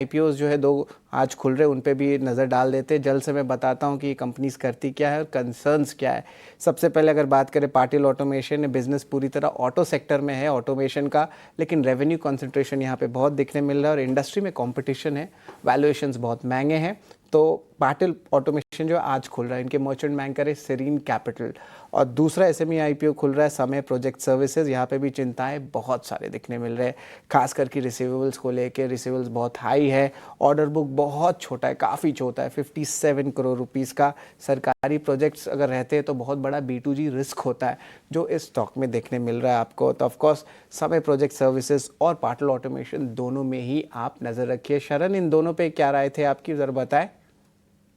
IPO जो है दो आज खुल रहे, उन पे भी नज़र डाल देते हैं। जल्द से मैं बताता हूँ कि कंपनीज करती क्या है और कंसर्न्स क्या है। सबसे पहले अगर बात करें, पाटिल ऑटोमेशन, बिजनेस पूरी तरह ऑटो सेक्टर में है ऑटोमेशन का, लेकिन रेवेन्यू कंसंट्रेशन यहाँ पे बहुत दिखने मिल रहा है और इंडस्ट्री में कंपटीशन है, वैल्यूएशंस बहुत महंगे हैं। तो पाटिल ऑटोमेशन जो आज खुल रहा है, इनके मर्चेंट बैंकर है सेरीन कैपिटल, और दूसरा एसएमई आईपीओ खुल रहा है समय प्रोजेक्ट सर्विसेज। यहाँ पे भी चिंताएं बहुत सारे दिखने मिल रहे हैं, खास करके रिसीवेबल्स को लेके। रिसीवेबल्स बहुत हाई है, ऑर्डर बुक बहुत छोटा है, काफ़ी छोटा है, 57 करोड़ रुपीज़ का। सरकारी प्रोजेक्ट्स अगर रहते हैं तो बहुत बड़ा B2G रिस्क होता है, जो इस स्टॉक में देखने मिल रहा है आपको। तो ऑफकोर्स समय प्रोजेक्ट सर्विसेज और पाटिल ऑटोमेशन दोनों में ही आप नज़र रखिए। शरण, इन दोनों पे क्या राय थे आपकी, ज़रा बताएं।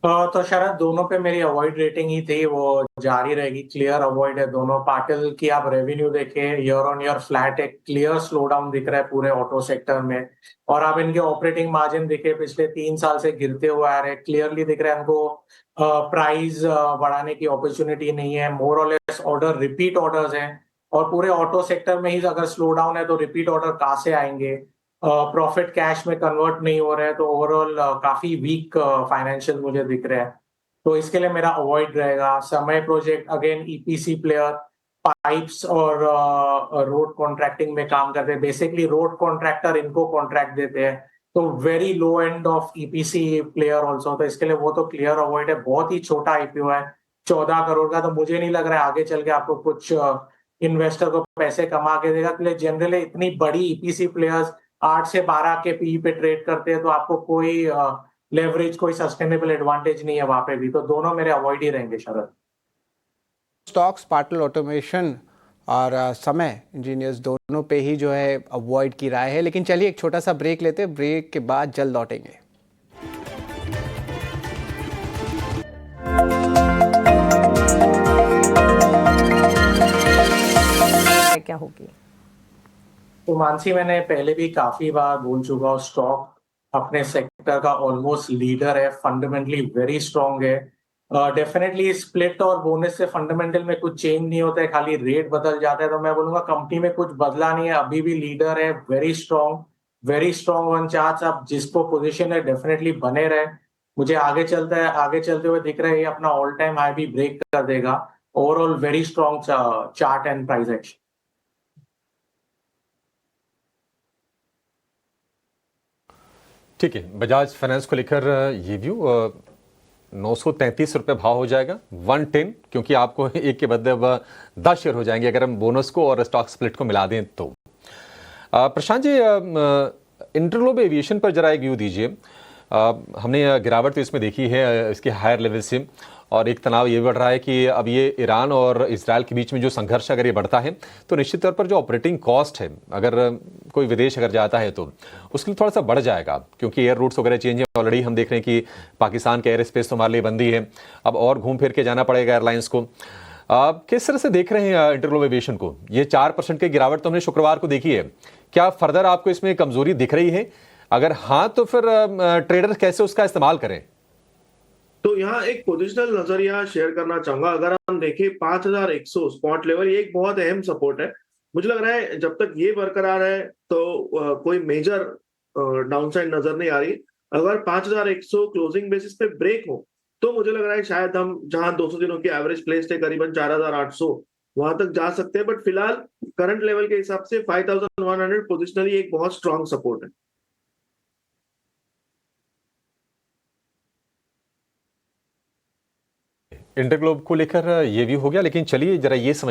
तो शायद दोनों पे मेरी अवॉइड रेटिंग ही थी, वो जारी रहेगी। क्लियर अवॉइड है दोनों। पाटिल की आप रेवेन्यू देखें, ईयर ऑन ईयर फ्लैट, एक क्लियर स्लो डाउन दिख रहा है पूरे ऑटो सेक्टर में। और आप इनके ऑपरेटिंग मार्जिन देखे, पिछले 3 साल से गिरते हुए आ रहे हैं। क्लियरली दिख रहा है इनको प्राइस बढ़ाने की अपॉर्चुनिटी नहीं है। मोर और लेस ऑर्डर रिपीट ऑर्डर्स हैं, और पूरे ऑटो सेक्टर में ही अगर स्लो डाउन है तो रिपीट ऑर्डर कहाँ से आएंगे। प्रॉफिट कैश में कन्वर्ट नहीं हो रहे हैं, तो ओवरऑल काफी वीक फाइनेंशियल मुझे दिख रहे हैं। तो इसके लिए मेरा अवॉइड रहेगा। समय project again EPC player, pipes और रोड कॉन्ट्रैक्टिंग में काम करते हैं। बेसिकली रोड कॉन्ट्रैक्टर इनको कॉन्ट्रैक्ट देते हैं, तो very low end of EPC player also. तो इसके लिए वो तो क्लियर अवॉइड है। बहुत ही छोटा आईपीओ है, 14 करोड़ का। तो मुझे नहीं लग रहा है आगे चल के आपको कुछ इन्वेस्टर को पैसे कमा के देगा। इसलिए जनरली इतनी बड़ी ईपीसी प्लेयर्स 8 से 12 के पी पे ट्रेड करते हैं, तो आपको कोई लेवरेज, कोई सस्टेनेबल एडवांटेज नहीं है वहां पे भी। तो दोनों मेरे अवॉइड ही रहेंगे शरद। स्टॉक्स पाटिल ऑटोमेशन और समय इंजीनियर्स दोनों पे ही जो है अवॉइड की राय है। लेकिन चलिए एक छोटा सा ब्रेक लेते हैं, ब्रेक के बाद जल्द लौटेंगे। क्या होगी? तो मानसी, मैंने पहले भी काफी बार बोल चुका हूँ, स्टॉक अपने सेक्टर का ऑलमोस्ट लीडर है, फंडामेंटली वेरी स्ट्रांग है। डेफिनेटली स्प्लिट और बोनस से फंडामेंटल में कुछ चेंज नहीं होता है, खाली रेट बदल जाता है। तो मैं बोलूंगा कंपनी में कुछ बदला नहीं है, अभी भी लीडर है, वेरी स्ट्रांग वन चार्ट। आप जिसको पोजीशन है डेफिनेटली बने रहे। मुझे आगे चलते हुए दिख रहा है ये अपना ऑल टाइम हाई भी ब्रेक कर देगा। Overall very strong chart and price action. ठीक है, बजाज फाइनेंस को लेकर ये व्यू 933 रुपये भाव हो जाएगा, 110, क्योंकि आपको एक के बदले अब 10 शेयर हो जाएंगे अगर हम बोनस को और स्टॉक स्प्लिट को मिला दें तो। प्रशांत जी, इंटरग्लोब एविएशन पर जरा एक व्यू दीजिए। हमने गिरावट तो इसमें देखी है इसके हायर लेवल से, और एक तनाव ये बढ़ रहा है कि अब ये ईरान और इजराइल के बीच में जो संघर्ष अगर ये बढ़ता है तो निश्चित तौर पर जो ऑपरेटिंग कॉस्ट है, अगर कोई विदेश अगर जाता है तो उसके लिए थोड़ा सा बढ़ जाएगा, क्योंकि एयर रूट्स वगैरह चेंज है। ऑलरेडी हम देख रहे हैं कि पाकिस्तान के एयर स्पेस तो हमारे लिए बंदी है, अब और घूम फिर के जाना पड़ेगा एयरलाइंस को। आप किस तरह से देख रहे हैं इंटरग्लोब एविएशन को? ये 4% की गिरावट तो हमने शुक्रवार को देखी है, क्या फर्दर आपको इसमें कमजोरी दिख रही है? अगर हाँ तो फिर ट्रेडर कैसे उसका इस्तेमाल करें? तो यहाँ एक पोजिशनल नजरिया शेयर करना चाहूंगा। अगर हम देखें 5100 स्पॉट लेवल, ये एक बहुत अहम सपोर्ट है। मुझे लग रहा है जब तक ये बरकरार है तो कोई मेजर डाउनसाइड नजर नहीं आ रही। अगर 5100 क्लोजिंग बेसिस पे ब्रेक हो तो मुझे लग रहा है शायद हम जहां 200 दिनों की एवरेज प्लेस थे करीबन 4800, वहां तक जा सकते हैं। बट फिलहाल करंट लेवल के हिसाब से 5100 पोजिशनली एक बहुत स्ट्रांग सपोर्ट है। इंटरग्लोब को लेकर ये व्यू हो गया, लेकिन चलिए जरा ये समझ